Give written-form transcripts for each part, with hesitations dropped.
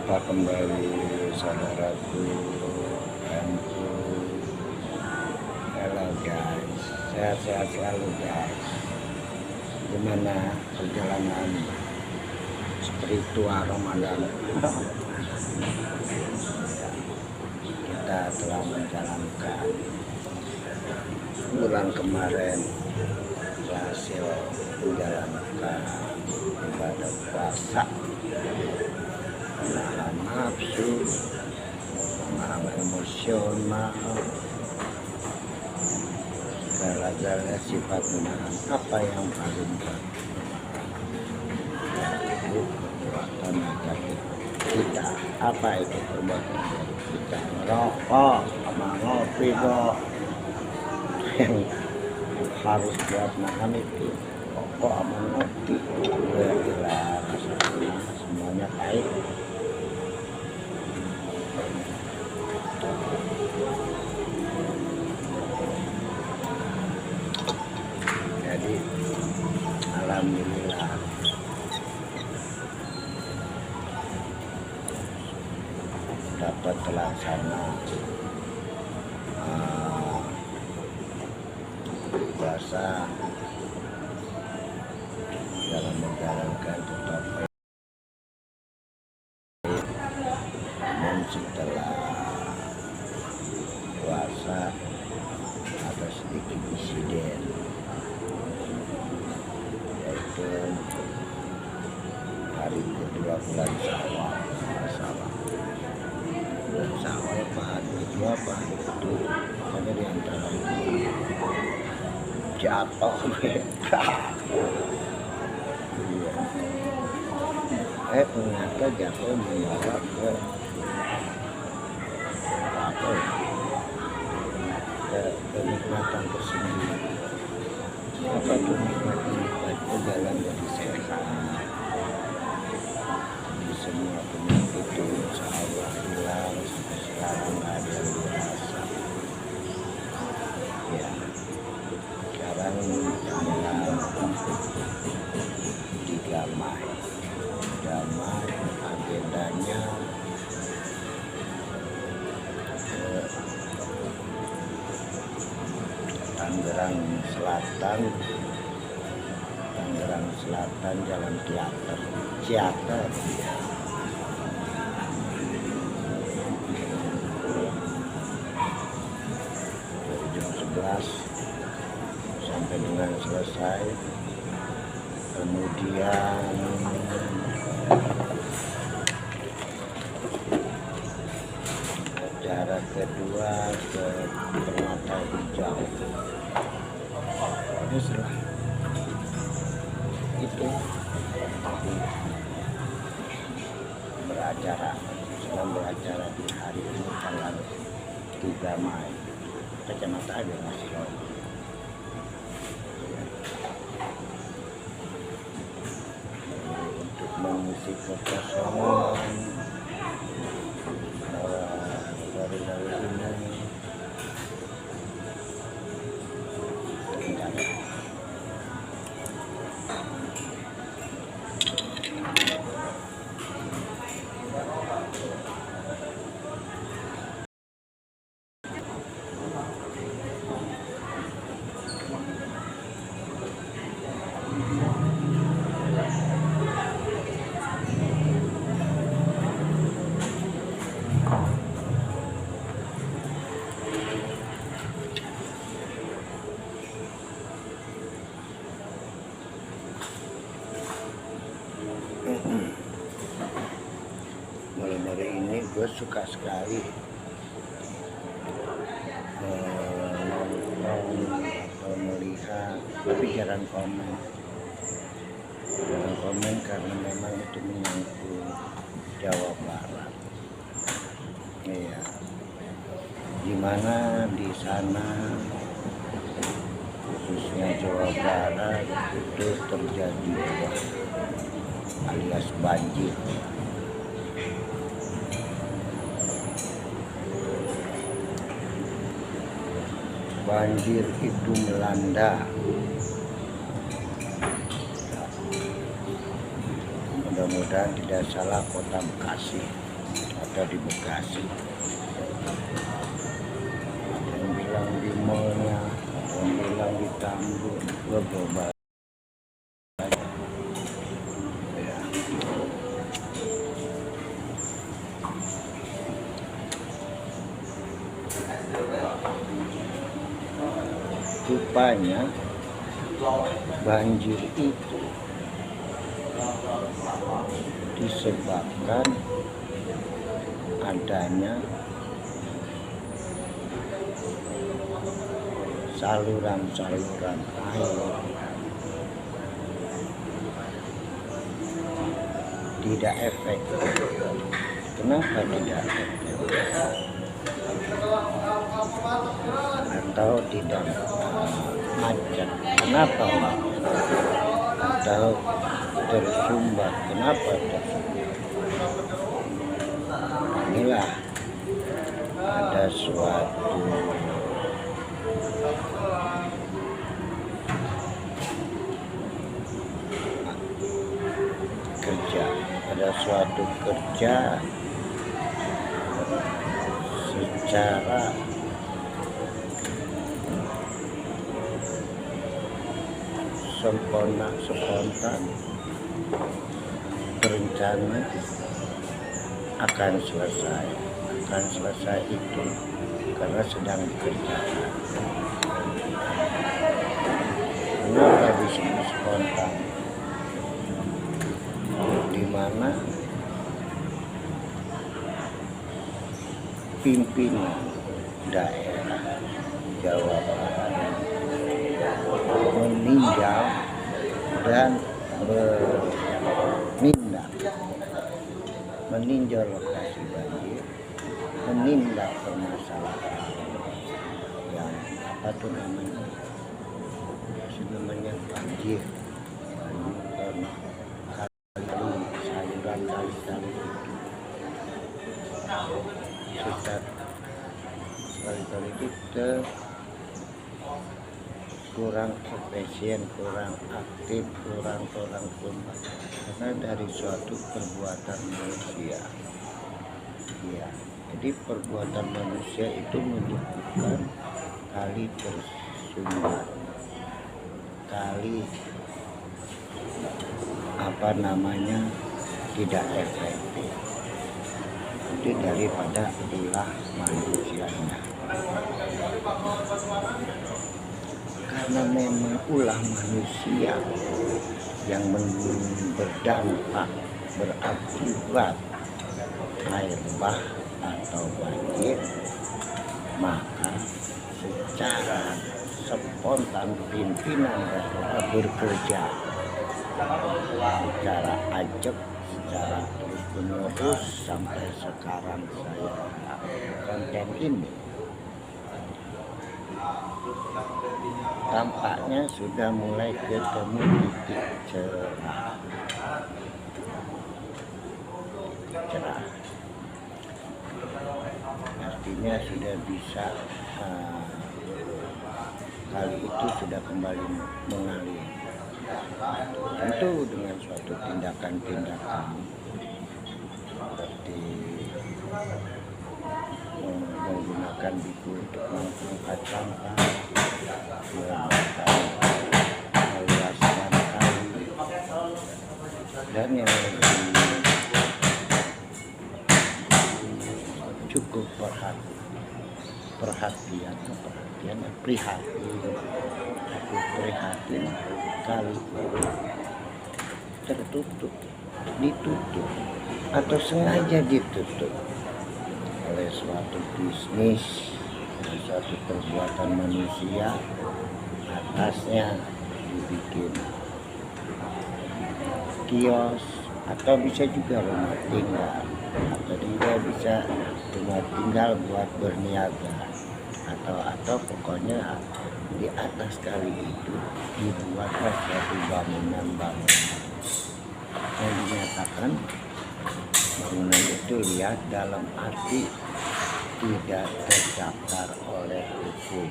Jumpa kembali saudaraku, friendku. Halo guys, sehat-sehat selalu guys. Gimana perjalanan spiritual Ramadan? Kita telah menjalankan bulan kemarin, berhasil menjalankan ibadah puasa, menahan nafsu, menahan emosional, segala-galanya sifat menahan apa yang paling berat, yaitu perbuatan negatif kita. Apa itu perbuatan negatif kita? Merokok sama ngopi kok. Yang harus buat makan itu rokok sama ngopi, udah jelas semuanya baik. Jadi alhamdulillah dapat terlaksana puasa dalam menjalankan tetap baik. Dan setelah puasa ada sedikit insiden, yaitu hari kedua bulan Syawal, bulan Syawal hari kedua hari itu, hanya di antara itu jatuh beda. Ternyata jatuh membawa ke apa ya, ke kenikmatan tersendiri. Apa itu nikmatnya? Itu jalan jadi sehat, di semua penyakit itu insya Allah hilang. Sekarang nggak ada yang dirasa ya. Sekarang tinggal damai agendanya Tangerang Selatan Jalan Ciater dari jam 11 sampai dengan selesai. Kemudian acara kedua ke Permata Hijau. Ini setelah itu sedang beracara di hari ini tanggal 3 Mei Kecamatan ada masih untuk mengisi kekosongan dari ini. Malam hari ini gue suka sekali nonton atau melihat, tapi jarang komen karena memang itu menyangkut Jawa Barat. Iya, gimana di sana khususnya Jawa Barat itu terjadi alias banjir. Banjir itu melanda. Mudah-mudahan tidak salah kota Bekasi. atau di Bekasi. Ada yang bilang di mallnya, ada yang bilang di Tambun, global. Ya. Rupanya banjir itu disebabkan adanya saluran-saluran air tidak efektif. Kenapa tidak efektif? Atau tidak macet? Kenapa macet? Atau tersumbat? Kenapa tersumbat? Inilah ada suatu kerja secara spontan berencana akan selesai itu karena sedang dikerjakan. Kenapa disebut spontan? Di mana pimpinan daerah Jawa Barat meninjau dan meninjau lokasi banjir, menindak permasalahan yang namanya banjir saluran kali-kali itu kurang efisien, kurang aktif, kurang kompak karena dari suatu perbuatan manusia. Ya, jadi perbuatan manusia itu menyebabkan kali tersumbat, kali tidak efektif. Itu daripada ulah manusianya. Karena memang ulah manusia yang berdampak, berakibat air bah atau banjir, maka secara spontan pimpinan daerah bekerja secara ajak, secara terus-menerus sampai sekarang saya konten ini. Tampaknya sudah mulai ketemu titik cerah. Artinya sudah bisa kali itu sudah kembali mengalir. Tentu dengan suatu tindakan seperti menggunakan biku untuk mengangkat sampah, meluaskan kali, dan yang lebih cukup prihatin kali ditutup atau sengaja ditutup oleh suatu bisnis, suatu perbuatan manusia. Atasnya dibikin kios atau bisa juga rumah tinggal, atau juga bisa rumah tinggal buat berniaga, atau pokoknya di atas kali itu dibuatlah suatu bangunan yang dinyatakan bangunan itu lihat dalam arti tidak terdaftar oleh hukum.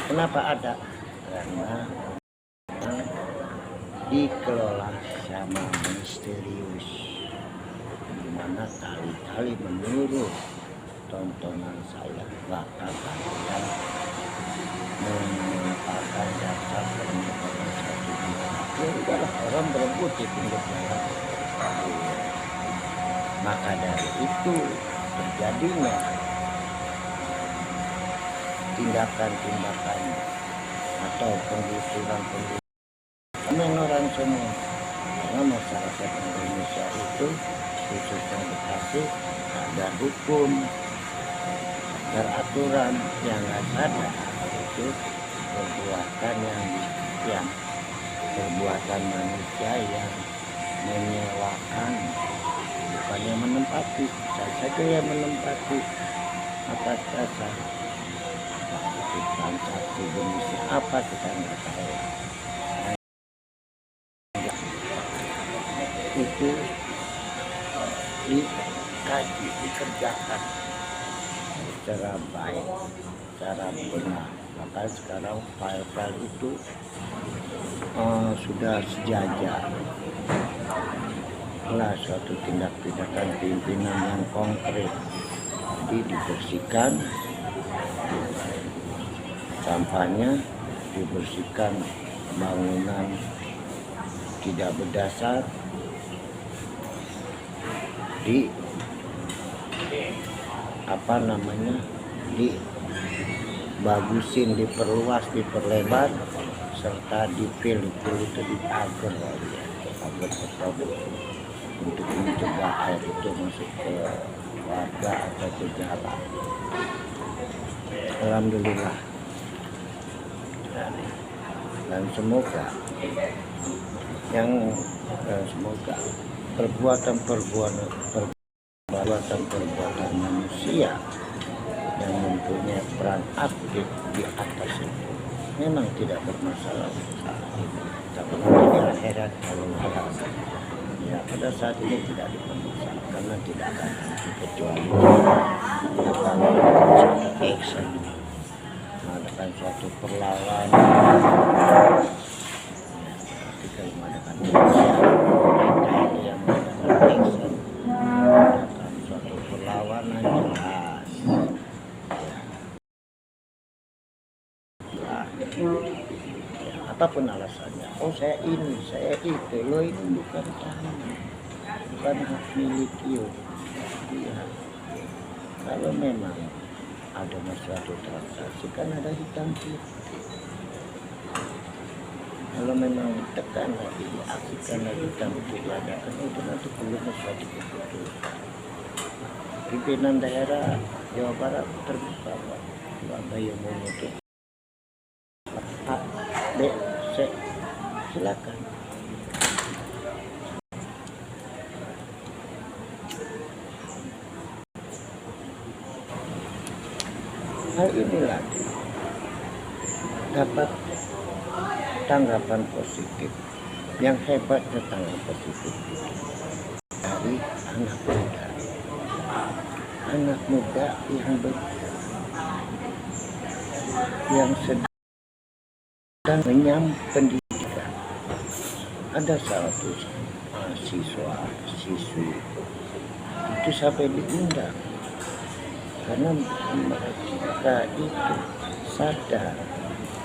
Kenapa ada? Karena dikelola sama misterius, karena kali-kali menurut tontonan saya bahkan ada yang merupakan dasar pernikahan satu dua. Ya udahlah, orang berebut di pinggir jalan. Maka dari itu terjadinya tindakan-tindakan atau penggusuran menoran semua, karena masyarakat Indonesia itu khususnya Bekasi ada hukum, ada aturan yang nggak sadar itu perbuatan yang perbuatan manusia yang menyewakan, bukannya menempati. Saya saja yang menempati atas dasar itu transaksi jenisnya apa kita nggak tahu. Itu dikaji, dikerjakan secara baik, secara benar. Maka sekarang file-file itu sudah sejajar lah suatu tindak-tindakan pimpinan yang konkret. Jadi dibersihkan sampahnya, dibersihkan bangunan tidak berdasar, di dibagusin, diperluas, diperlebar, serta dipilih itu di pagar tersebut untuk mencegah air itu masuk ke warga atau ke jalan. Alhamdulillah, dan semoga perbuatan manusia yang mempunyai peran aktif di atas itu memang tidak bermasalah saat ini, tapi nanti di akhirat kalau ya pada saat ini tidak dipermasalahkan karena tidak akan kecuali mengadakan suatu action, mengadakan suatu perlawanan. Ketika mengadakan yang mengadakan action, mengadakan suatu perlawanan jelas. Apapun alasannya, saya ini, saya itu, lo ini bukan tanah, bukan hak milik you. Ya, kalau memang ada suatu transaksi kan ada hitam putih. Kalau memang tekan lagi, diaksikan lagi hitam putih diadakan, itu nanti perlu suatu keputusan. Pimpinan daerah Jawa Barat terbuka, Pak yang menutup A, B, C, silakan. Hal inilah dapat tanggapan positif. Yang hebatnya tanggapan positif dari anak muda yang sedang menyambut pendidikan. Ada satu siswi itu sampai diundang karena mereka itu sadar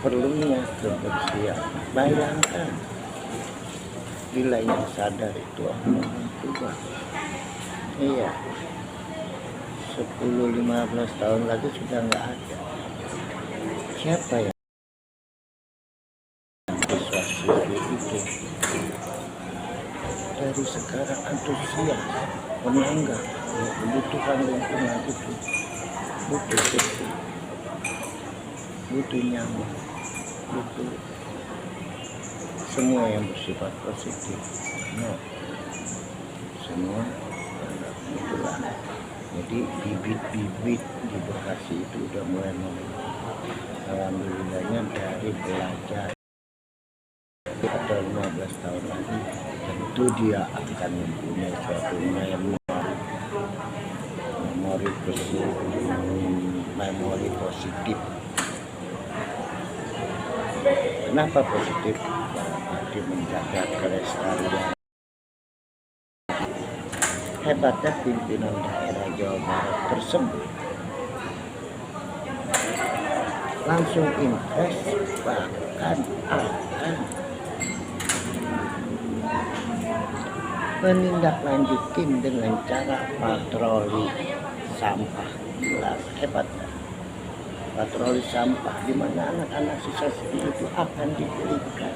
perlunya kebersihan. Bayangkan bila yang sadar itu orang tua, iya, 10-15 tahun lagi sudah nggak ada. Siapa yang siswa-siswi itu dari sekarang antusias menganggap kebutuhan lingkungan itu butuh bersih, butuh nyaman, butuh semua yang bersifat positif. Semua itulah. Jadi bibit-bibit di Bekasi itu udah mulai alhamdulillahnya dari belajar atau 15 tahun lagi tentu dia akan mempunyai suatu memori positif. Kenapa positif? Berarti menjaga kelestarian Hebatnya pimpinan daerah Jawa Barat tersebut langsung impress, bahkan akan menindaklanjutin dengan cara patroli sampah. Hebat, patroli sampah di mana anak-anak siswa itu akan diberikan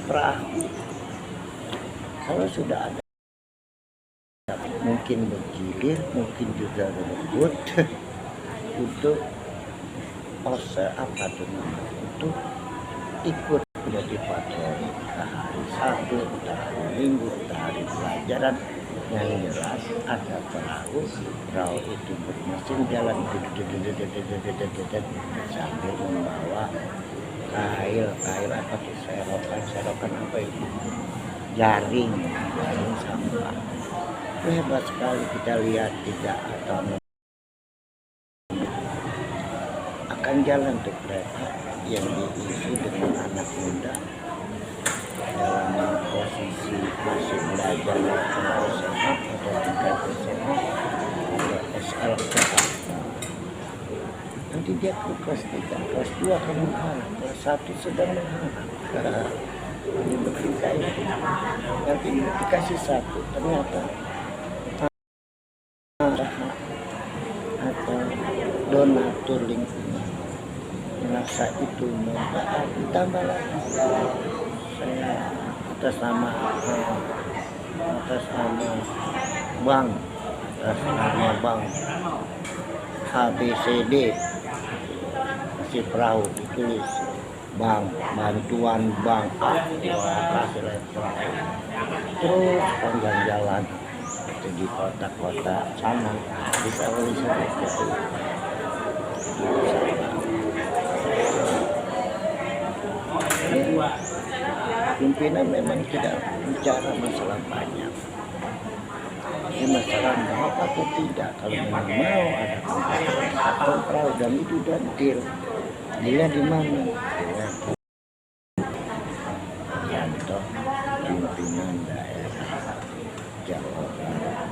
perahu. Kalau sudah ada mungkin bergilir, mungkin juga berebut untuk untuk ikut menjadi patroli entah hari Sabtu, entah hari Minggu, entah hari pelajaran. Yang jelas ada perahu itu bermesin jalan sambil membawa kail apa tuh, serokan apa itu, jaring sampah. Hebat sekali kita lihat, tidak atau akan jalan untuk kereta yang diisi dengan anak muda dalam posisi masih belajar atau SMA atau tingkat SMA atau SLTA. Nanti dia ke kelas 3, kelas 2 akan mengharap, kelas 1 sedang mengharap ini berita itu. Nanti dikasih 1 ternyata atau donatur lingkungan merasa itu manfaat, ditambah lagi saya atas nama bank, ABCD kasih perahu, ditulis bank, bantuan bank, kasih perahu. Terus panjang jalan di kota-kota sana bisa lihat itu. Pimpinan memang tidak bicara masalah banyak, ini masalah mau atau tidak. Kalau memang mau ada kontrol dan itu dan deal, dia di mana? Contoh pimpinan daerah Jawa Barat.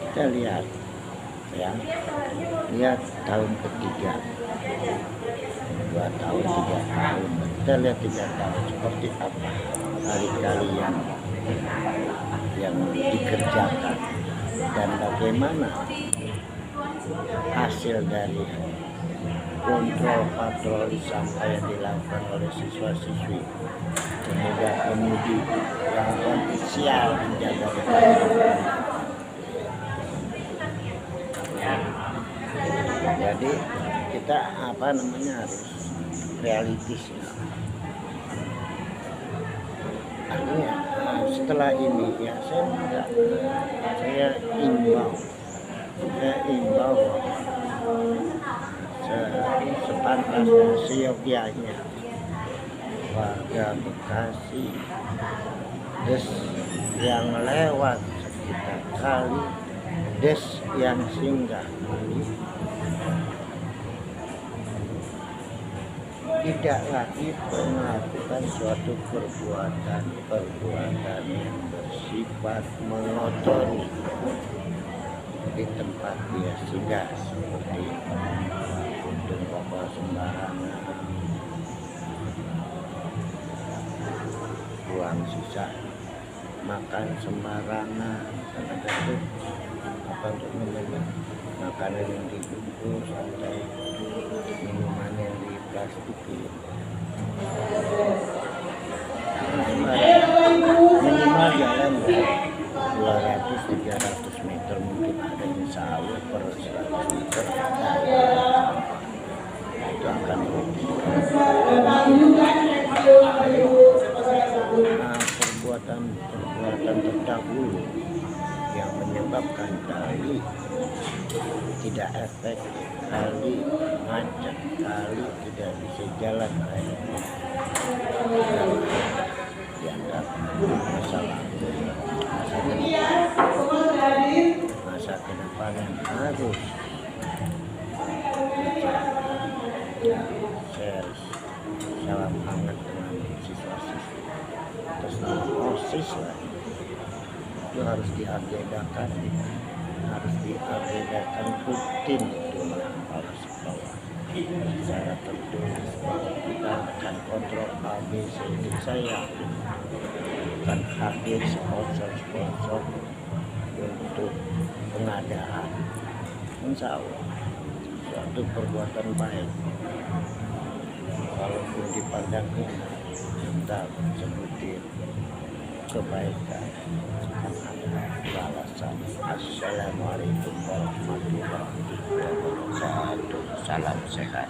Kita lihat ya, lihat tahun ketiga, 2 tahun, 3 tahun, kita lihat 3 tahun seperti apa kali-kali yang dikerjakan dan bagaimana hasil dari kontrol patroli sampah yang dilakukan oleh siswa-siswi, pemuda-pemudi yang ofisial menjaga kebersihan. Jadi kita harus realistis ya. Artinya setelah ini ya saya imbau sepantasnya seyogyanya warga Bekasi des yang lewat sekitar kali, des yang singgah tidak lagi melakukan suatu perbuatan yang bersifat mengotori di tempat dia singgah, seperti untuk rokok sembarangan, buang sisa, makan sembarangan, ada tuh makanan yang dibungkus atau minuman yang diplastikin. Minimal jalan 200-300 meter, mungkin ada yang sawah per 100 meter itu akan perbuatan terdahulu yang menyebabkan kali tidak efektif, kali macet, kali tidak bisa jalan dianggap masa ke depan yang harus saya salam hangat dengan siswa-siswi. OSIS lah, itu harus diagendakan rutin itu kalau sekolah secara tertulis bahwa kita akan kontrol ABC. Saya akan hadir sponsor untuk pengadaan, insya Allah suatu perbuatan baik walaupun dipandangnya kita sebutin kebaikan akan ada balasan. Assalamualaikum warahmatullahi wabarakatuh. Salam sehat.